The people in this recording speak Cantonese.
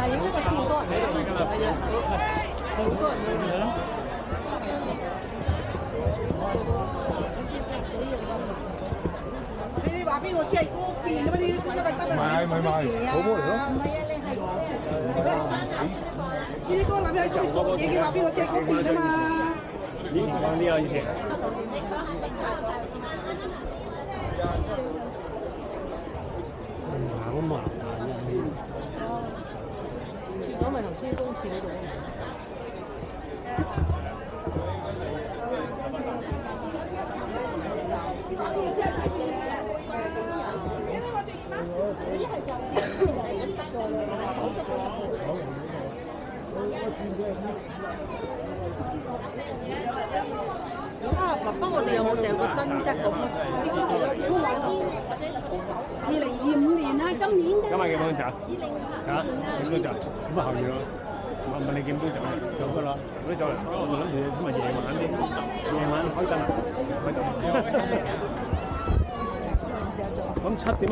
但係影呢個先好多人睇到㗎啦，好多人嚟咯。你哋話俾我知係嗰邊啊嘛？你得咪得咪做乜嘢啊？唔係啊，你係呢個男人喺嗰邊做嘢嘅話俾我知係嗰邊啊嘛？以前講啲啊，以前。行咁麻煩嘅。如果咪頭先公廁嗰度。啊，爸爸，我哋有冇訂過真一咁啊？2025年啊，今年嘅。今日幾多集？嚇？幾多集？咁啊後面咯。我問你幾點鐘走？走得啦。嗰啲走嚟，我仲諗住今日夜晚開燈啊！開燈。咁7點。